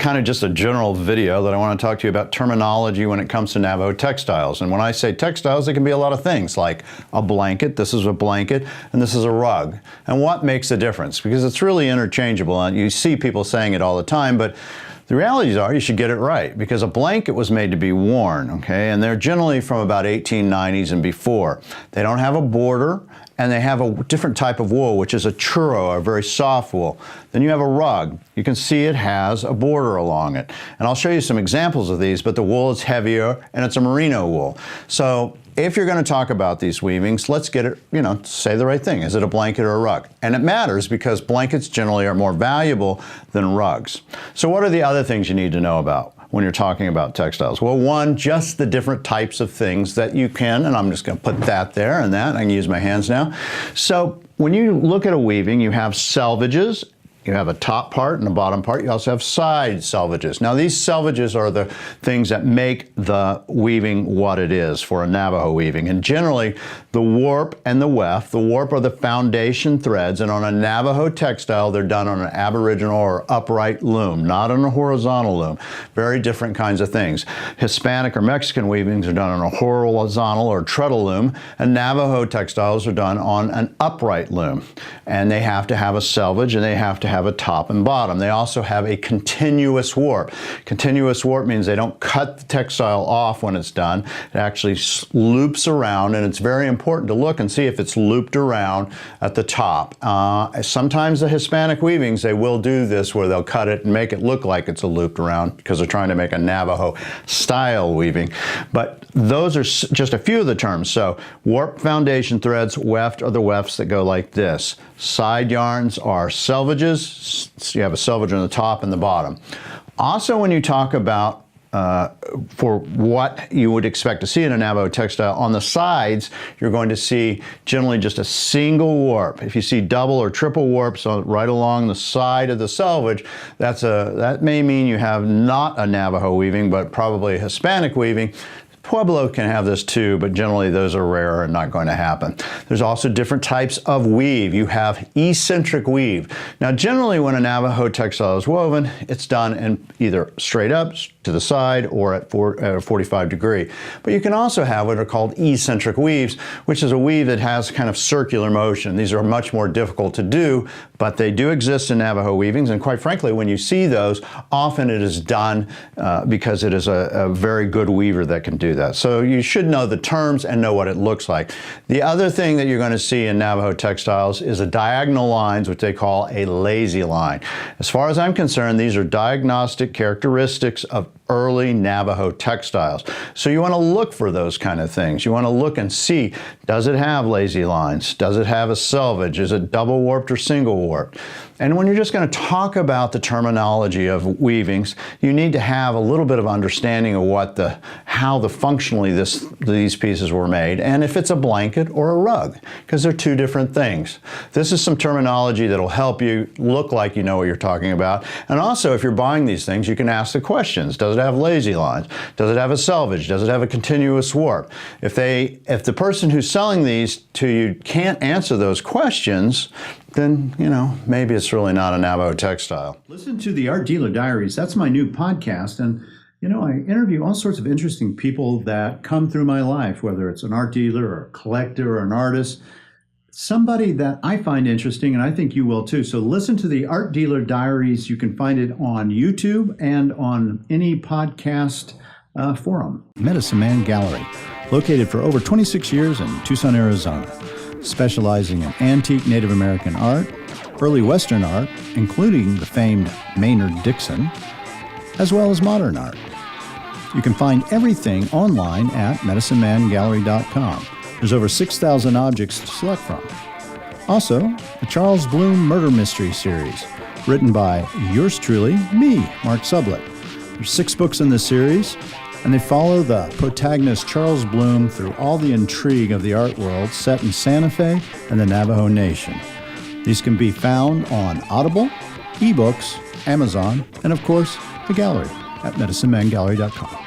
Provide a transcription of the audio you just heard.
kind of just a general video that I want to talk to you about terminology when it comes to Navajo textiles. And when I say textiles, it can be a lot of things, like a blanket, this is a blanket, and this is a rug. And what makes the difference? Because it's really interchangeable, and you see people saying it all the time, but the realities are you should get it right, because a blanket was made to be worn, okay? And they're generally from about 1890s and before. They don't have a border, and they have a different type of wool, which is a churro, a very soft wool. Then you have a rug. You can see it has a border along it. And I'll show you some examples of these, but the wool is heavier, and it's a merino wool. So if you're going to talk about these weavings, let's get it, say the right thing. Is it a blanket or a rug? And it matters because blankets generally are more valuable than rugs. So what are the other things you need to know about when you're talking about textiles? Well, one, just the different types of things that you can, and I'm just going to put that there and that. I can use my hands now. So when you look at a weaving, you have selvages. You have a top part and a bottom part. You also have side selvages. Now, these selvages are the things that make the weaving what it is for a Navajo weaving. And generally, the warp and the weft, the warp are the foundation threads, and on a Navajo textile, they're done on an aboriginal or upright loom, not on a horizontal loom. Very different kinds of things. Hispanic or Mexican weavings are done on a horizontal or treadle loom, and Navajo textiles are done on an upright loom. And they have to have a selvage, and they have to have a top and bottom. They also have a continuous warp. Continuous warp means they don't cut the textile off when it's done. It actually loops around, and it's very important to look and see if it's looped around at the top. Sometimes the Hispanic weavings, they will do this where they'll cut it and make it look like it's a looped around because they're trying to make a Navajo style weaving. But those are just a few of the terms. So warp foundation threads, weft are the wefts that go like this. Side yarns are selvages. So you have a selvage on the top and the bottom. Also, when you talk about for what you would expect to see in a Navajo textile, on the sides, you're going to see generally just a single warp. If you see double or triple warps right along the side of the selvage, that may mean you have not a Navajo weaving, but probably a Hispanic weaving. Pueblo can have this too, but generally those are rare and not going to happen. There's also different types of weave. You have eccentric weave. Now, generally when a Navajo textile is woven, it's done in either straight up to the side or at a 45 degree. But you can also have what are called eccentric weaves, which is a weave that has kind of circular motion. These are much more difficult to do, but they do exist in Navajo weavings. And quite frankly, when you see those, often it is done because it is a very good weaver that can do that. So you should know the terms and know what it looks like. The other thing that you're going to see in Navajo textiles is a diagonal lines, which they call a lazy line. As far as I'm concerned, these are diagnostic characteristics of early Navajo textiles. So you want to look for those kind of things. You want to look and see, does it have lazy lines? Does it have a selvage? Is it double warped or single warped? And when you're just going to talk about the terminology of weavings, you need to have a little bit of understanding of how functionally these pieces were made, and if it's a blanket or a rug, because they're two different things. This is some terminology that'll help you look like you know what you're talking about. And also, if you're buying these things, you can ask the questions. Does it have lazy lines? Does it have a selvage? Does it have a continuous warp? If the person who's selling these to you can't answer those questions, then, maybe it's really not a Navajo textile. Listen to the Art Dealer Diaries. That's my new podcast. And, I interview all sorts of interesting people that come through my life, whether it's an art dealer or a collector or an artist, somebody that I find interesting, and I think you will too. So listen to the Art Dealer Diaries. You can find it on YouTube and on any podcast forum. Medicine Man Gallery, located for over 26 years in Tucson, Arizona. Specializing in antique Native American art, early Western art, including the famed Maynard Dixon, as well as modern art. You can find everything online at medicinemangallery.com. There's over 6,000 objects to select from. Also, the Charles Bloom Murder Mystery Series, written by yours truly, me, Mark Sublette. There's 6 books in this series, and they follow the protagonist Charles Bloom through all the intrigue of the art world set in Santa Fe and the Navajo Nation. These can be found on Audible, ebooks, Amazon, and of course, the gallery at medicinemangallery.com.